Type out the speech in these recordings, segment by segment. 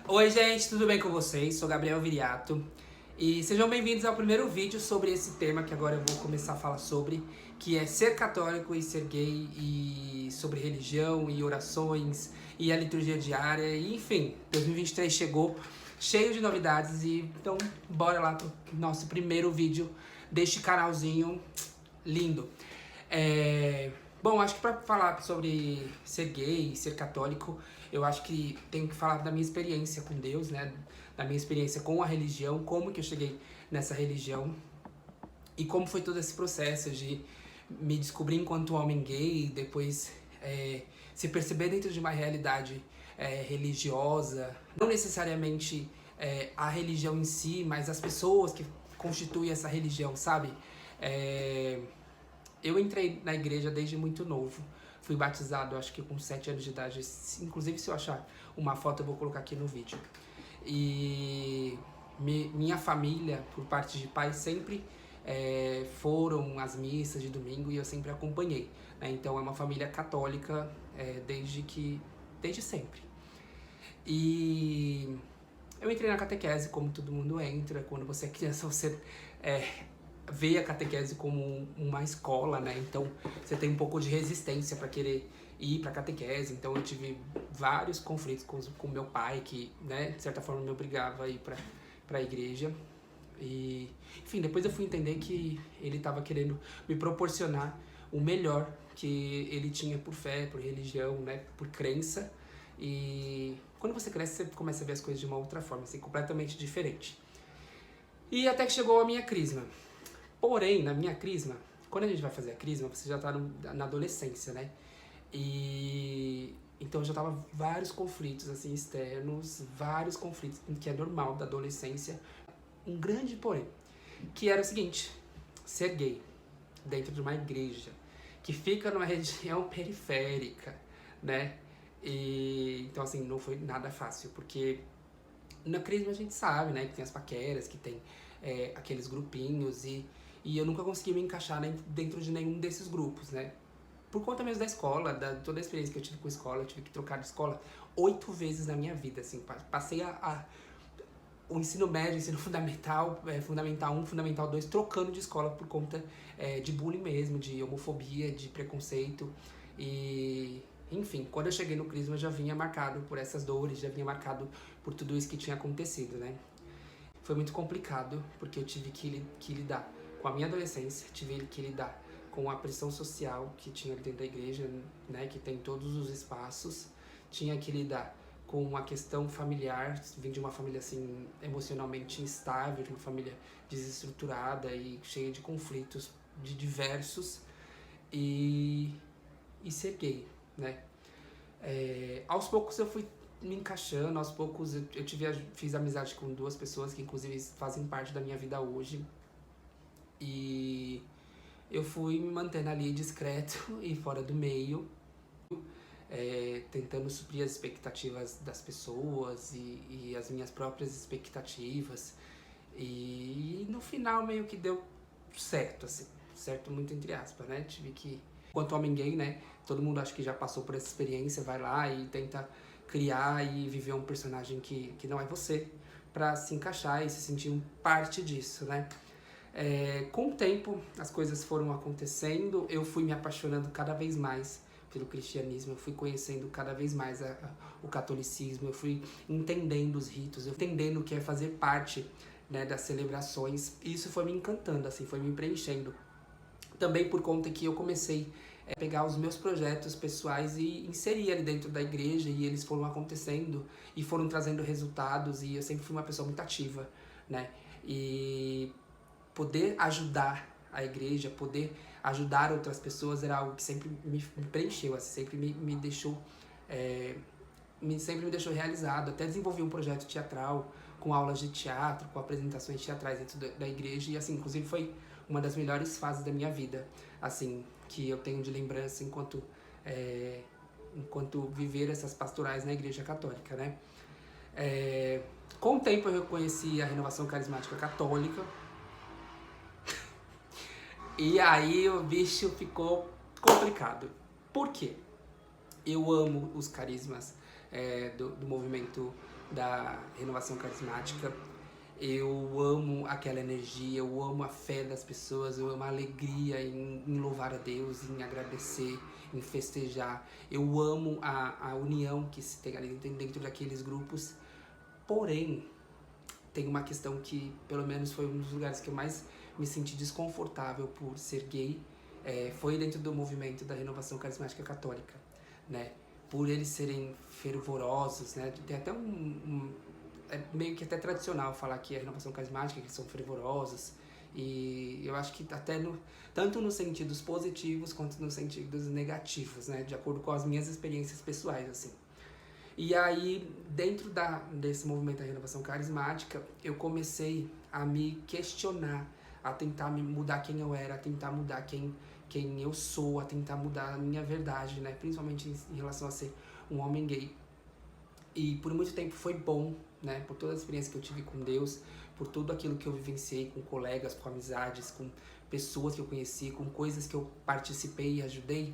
Oi gente, tudo bem com vocês? Sou Gabriel Viriato e sejam bem-vindos ao primeiro vídeo sobre esse tema que agora eu vou começar a falar sobre, que é ser católico e ser gay, e sobre religião e orações e a liturgia diária, e enfim, 2023 chegou cheio de novidades e então bora lá pro nosso primeiro vídeo deste canalzinho lindo. Bom, acho que pra falar sobre ser gay, ser católico, eu acho que tenho que falar da minha experiência com Deus, né? Da minha experiência com a religião, como que eu cheguei nessa religião e como foi todo esse processo de me descobrir enquanto homem gay, depois se perceber dentro de uma realidade religiosa, não necessariamente a religião em si, mas as pessoas que constituem essa religião, sabe? Eu entrei na igreja desde muito novo. Fui batizado, acho que com 7 anos de idade. Inclusive, se eu achar uma foto, eu vou colocar aqui no vídeo. E minha família, por parte de pai, sempre foram às missas de domingo e eu sempre acompanhei, né? Então, é uma família católica desde sempre. E eu entrei na catequese, como todo mundo entra. Quando você é criança, você vê a catequese como uma escola, né? Então você tem um pouco de resistência para querer ir para catequese. Então eu tive vários conflitos com meu pai, que, né, de certa forma me obrigava a ir para a igreja. E, enfim, depois eu fui entender que ele estava querendo me proporcionar o melhor que ele tinha por fé, por religião, né, por crença. E quando você cresce, você começa a ver as coisas de uma outra forma, assim, completamente diferente. E até que chegou a minha crisma. Porém, na minha crisma, quando a gente vai fazer a crisma, você já tá na adolescência, né? E então já tava vários conflitos assim externos, vários conflitos que é normal da adolescência. Um grande porém, que era o seguinte: ser gay dentro de uma igreja que fica numa região periférica, né? E então assim, não foi nada fácil, porque na crisma a gente sabe, né, que tem as paqueras, que tem aqueles grupinhos, e eu nunca consegui me encaixar dentro de nenhum desses grupos, né? Por conta mesmo da escola, toda a experiência que eu tive com a escola, eu tive que trocar de escola 8 vezes na minha vida, assim. Passei o ensino médio, ensino fundamental, fundamental 1, fundamental 2, trocando de escola por conta de bullying mesmo, de homofobia, de preconceito. E, enfim, quando eu cheguei no crisma, eu já vinha marcado por essas dores, já vinha marcado por tudo isso que tinha acontecido, né? Foi muito complicado, porque eu tive que lidar com a minha adolescência, tive que lidar com a pressão social que tinha dentro da igreja, né, que tem todos os espaços, tinha que lidar com a questão familiar, vim de uma família assim emocionalmente instável, de uma família desestruturada e cheia de conflitos de diversos, e ser gay, né? Aos poucos eu fui me encaixando, aos poucos eu fiz amizade com 2 pessoas que inclusive fazem parte da minha vida hoje. E eu fui me mantendo ali discreto e fora do meio, tentando suprir as expectativas das pessoas e as minhas próprias expectativas. E no final meio que deu certo, assim, certo muito entre aspas, né? Tive que, enquanto homem gay, né, todo mundo acho que já passou por essa experiência, vai lá e tenta criar e viver um personagem que não é você, pra se encaixar e se sentir parte disso, né? Com o tempo, as coisas foram acontecendo, eu fui me apaixonando cada vez mais pelo cristianismo, eu fui conhecendo cada vez mais o catolicismo, eu fui entendendo os ritos, eu fui entendendo o que é fazer parte, né, das celebrações, e isso foi me encantando, assim, foi me preenchendo. Também por conta que eu comecei a pegar os meus projetos pessoais e inserir ali dentro da igreja, e eles foram acontecendo e foram trazendo resultados, e eu sempre fui uma pessoa muito ativa, né? E poder ajudar a igreja, poder ajudar outras pessoas era algo que sempre me preencheu, assim, sempre me deixou sempre me deixou realizado. Até desenvolvi um projeto teatral com aulas de teatro, com apresentações teatrais dentro da igreja, e assim, inclusive foi uma das melhores fases da minha vida, assim, que eu tenho de lembrança enquanto viver essas pastorais na igreja católica, né? Com o tempo eu reconheci a renovação carismática católica, e aí o bicho ficou complicado. Por quê? Eu amo os carismas do movimento da renovação carismática. Eu amo aquela energia, eu amo a fé das pessoas, eu amo a alegria em louvar a Deus, em agradecer, em festejar. Eu amo a união que se tem ali dentro daqueles grupos. Porém, tem uma questão que, pelo menos, foi um dos lugares que eu mais me senti desconfortável por ser gay, foi dentro do movimento da renovação carismática católica, né? Por eles serem fervorosos, né? Tem até é meio que até tradicional falar que a renovação carismática, que eles são fervorosos, e eu acho que até tanto nos sentidos positivos quanto nos sentidos negativos, né? De acordo com as minhas experiências pessoais, assim. E aí, dentro desse movimento da renovação carismática, eu comecei a me questionar, a tentar me mudar quem eu era, a tentar mudar quem eu sou, a tentar mudar a minha verdade, né? Principalmente em relação a ser um homem gay. E por muito tempo foi bom, né? Por toda a experiência que eu tive com Deus, por tudo aquilo que eu vivenciei com colegas, com amizades, com pessoas que eu conheci, com coisas que eu participei e ajudei.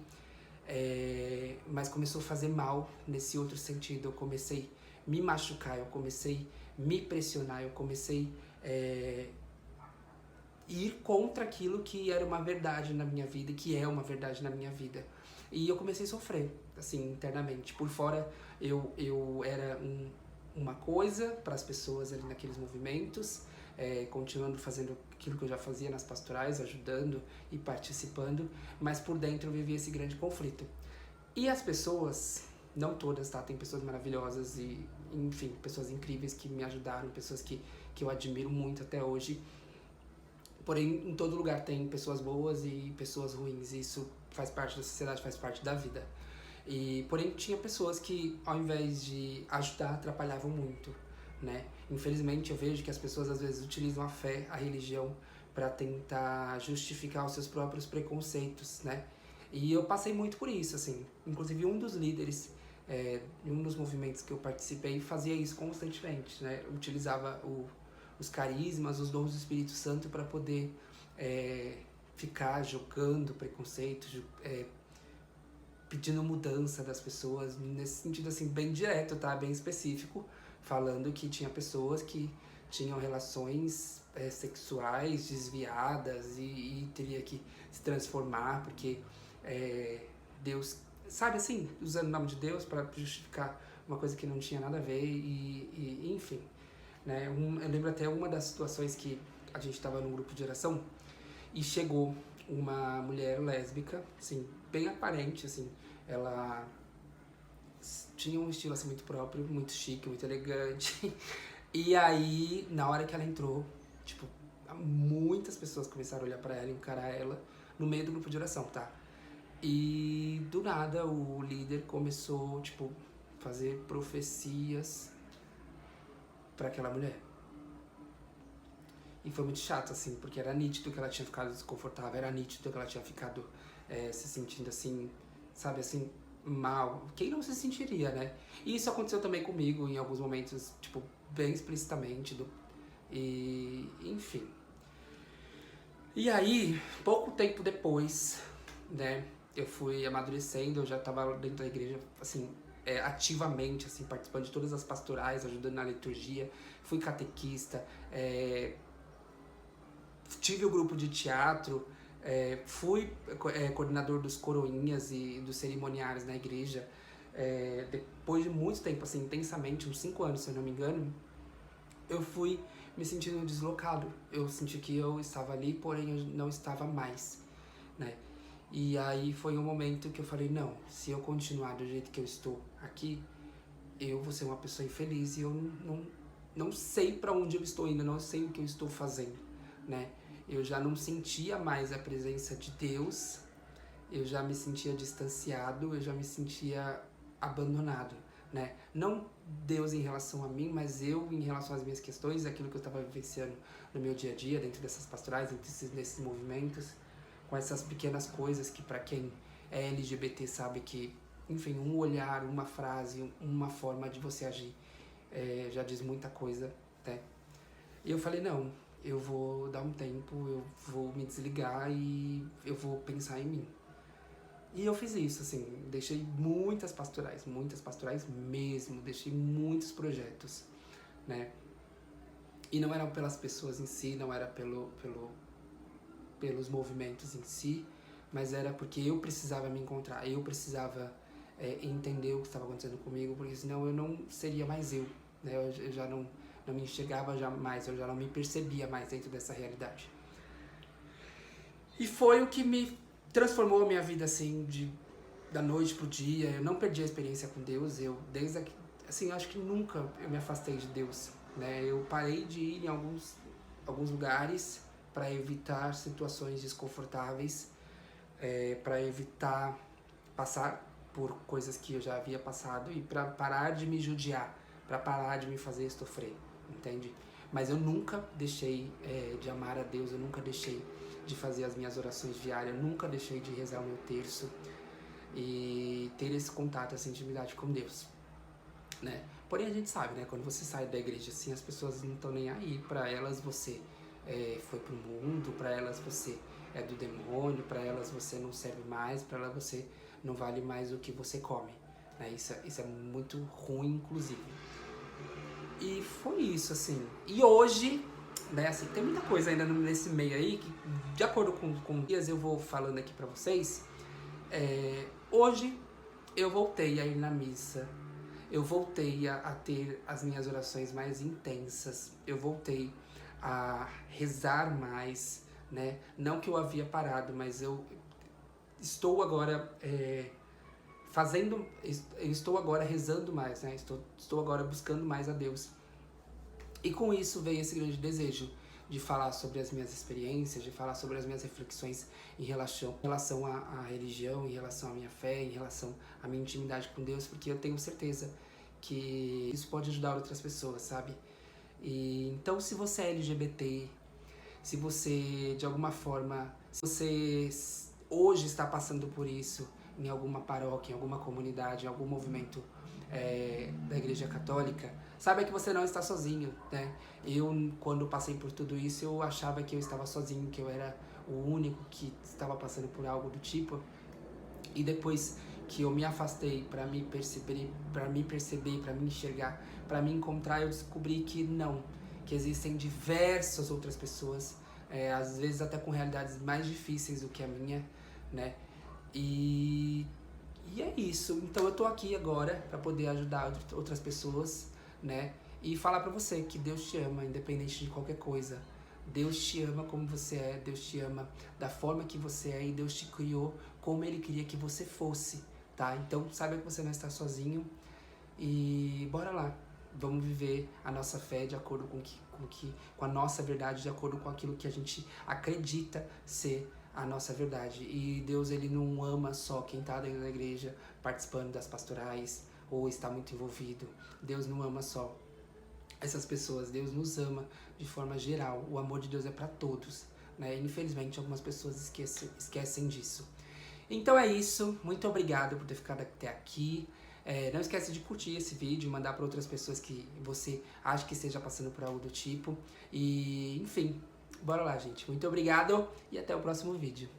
Mas começou a fazer mal nesse outro sentido. Eu comecei a me machucar, eu comecei a me pressionar, eu comecei ir contra aquilo que era uma verdade na minha vida, que é uma verdade na minha vida. E eu comecei a sofrer, assim, internamente. Por fora, eu era uma coisa para as pessoas ali naqueles movimentos, continuando fazendo aquilo que eu já fazia nas pastorais, ajudando e participando, mas por dentro eu vivia esse grande conflito. E as pessoas, não todas, tá? Tem pessoas maravilhosas e, enfim, pessoas incríveis que me ajudaram, pessoas que eu admiro muito até hoje. Porém, em todo lugar tem pessoas boas e pessoas ruins, e isso faz parte da sociedade, faz parte da vida. Porém, tinha pessoas que, ao invés de ajudar, atrapalhavam muito, né? Infelizmente, eu vejo que as pessoas, às vezes, utilizam a fé, a religião, para tentar justificar os seus próprios preconceitos, né? E eu passei muito por isso, assim. Inclusive, um dos líderes em um dos movimentos que eu participei fazia isso constantemente, né? Utilizava os carismas, os dons do Espírito Santo para poder ficar jogando preconceito, pedindo mudança das pessoas, nesse sentido assim, bem direto, tá? Bem específico, falando que tinha pessoas que tinham relações sexuais desviadas e teria que se transformar, porque Deus, sabe assim, usando o nome de Deus para justificar uma coisa que não tinha nada a ver e enfim, né? Eu lembro até uma das situações que a gente estava num grupo de oração e chegou uma mulher lésbica, assim, bem aparente, assim, ela tinha um estilo assim muito próprio, muito chique, muito elegante. E aí, na hora que ela entrou, tipo, muitas pessoas começaram a olhar pra ela, encarar ela no meio do grupo de oração, tá? E do nada o líder começou, tipo, fazer profecias pra aquela mulher. E foi muito chato, assim, porque era nítido que ela tinha ficado desconfortável, era nítido que ela tinha ficado se sentindo assim, sabe, assim, mal. Quem não se sentiria, né? E isso aconteceu também comigo em alguns momentos, tipo, bem explicitamente. Enfim. E aí, pouco tempo depois, né, eu fui amadurecendo, eu já tava dentro da igreja, assim, ativamente, assim, participando de todas as pastorais, ajudando na liturgia, fui catequista, tive o grupo de teatro, fui coordenador dos coroinhas e dos cerimoniários na igreja. Depois de muito tempo, assim, intensamente, uns 5 anos, se eu não me engano, eu fui me sentindo deslocado. Eu senti que eu estava ali, porém eu não estava mais, né? E aí foi um momento que eu falei, não, se eu continuar do jeito que eu estou aqui, eu vou ser uma pessoa infeliz e eu não sei para onde eu estou indo, não sei o que eu estou fazendo, né? Eu já não sentia mais a presença de Deus, eu já me sentia distanciado, eu já me sentia abandonado, né? Não Deus em relação a mim, mas eu em relação às minhas questões, aquilo que eu estava vivenciando no meu dia a dia, dentro dessas pastorais, dentro desses movimentos, com essas pequenas coisas que para quem é LGBT sabe que, enfim, um olhar, uma frase, uma forma de você agir já diz muita coisa, né? E eu falei, não, eu vou dar um tempo, eu vou me desligar e eu vou pensar em mim. E eu fiz isso, assim, deixei muitas pastorais mesmo, deixei muitos projetos, né? E não era pelas pessoas em si, não era pelos movimentos em si, mas era porque eu precisava me encontrar, eu precisava entender o que estava acontecendo comigo, porque senão eu não seria mais eu, né? Eu já não me enxergava jamais, eu já não me percebia mais dentro dessa realidade. E foi o que me transformou a minha vida, assim, da noite pro dia. Eu não perdi a experiência com Deus, assim, acho que nunca eu me afastei de Deus, né? Eu parei de ir em alguns lugares para evitar situações desconfortáveis, para evitar passar por coisas que eu já havia passado e para parar de me judiar, para parar de me fazer sofrer, entende? Mas eu nunca deixei de amar a Deus, eu nunca deixei de fazer as minhas orações diárias, eu nunca deixei de rezar o meu terço e ter esse contato, essa intimidade com Deus, né? Porém a gente sabe, né? Quando você sai da igreja assim, as pessoas não estão nem aí. Para elas você foi pro mundo, para elas você é do demônio, para elas você não serve mais, para elas você não vale mais o que você come, né? Isso é muito ruim, inclusive. E foi isso, assim. E hoje, né, assim, tem muita coisa ainda nesse meio aí que, de acordo com dias, eu vou falando aqui pra vocês. Hoje eu voltei a ir na missa, eu voltei a ter as minhas orações mais intensas, eu voltei a rezar mais, né? Não que eu havia parado, mas eu estou agora eu estou agora rezando mais, né? Estou agora buscando mais a Deus. E com isso veio esse grande desejo de falar sobre as minhas experiências, de falar sobre as minhas reflexões em relação à religião, em relação à minha fé, em relação à minha intimidade com Deus, porque eu tenho certeza que isso pode ajudar outras pessoas, sabe? E então, se você é LGBT, se você, de alguma forma, se você hoje está passando por isso em alguma paróquia, em alguma comunidade, em algum movimento da Igreja Católica, saiba que você não está sozinho, né? Eu, quando passei por tudo isso, eu achava que eu estava sozinho, que eu era o único que estava passando por algo do tipo. E depois que eu me afastei para me perceber, para me enxergar, para me encontrar, eu descobri que não, que existem diversas outras pessoas, às vezes até com realidades mais difíceis do que a minha, né? E é isso. Então eu tô aqui agora para poder ajudar outras pessoas, né? E falar para você que Deus te ama, independente de qualquer coisa. Deus te ama como você é, Deus te ama da forma que você é e Deus te criou como Ele queria que você fosse, tá? Então saiba que você não está sozinho e bora lá. Vamos viver a nossa fé de acordo com a nossa verdade, de acordo com aquilo que a gente acredita ser a nossa verdade. E Deus, Ele não ama só quem está dentro da igreja, participando das pastorais ou está muito envolvido. Deus não ama só essas pessoas, Deus nos ama de forma geral. O amor de Deus é para todos, né? Infelizmente algumas pessoas esquecem disso. Então é isso, muito obrigado por ter ficado até aqui. Não esquece de curtir esse vídeo, mandar para outras pessoas que você acha que esteja passando por algo do tipo. E enfim, bora lá, gente. Muito obrigado e até o próximo vídeo.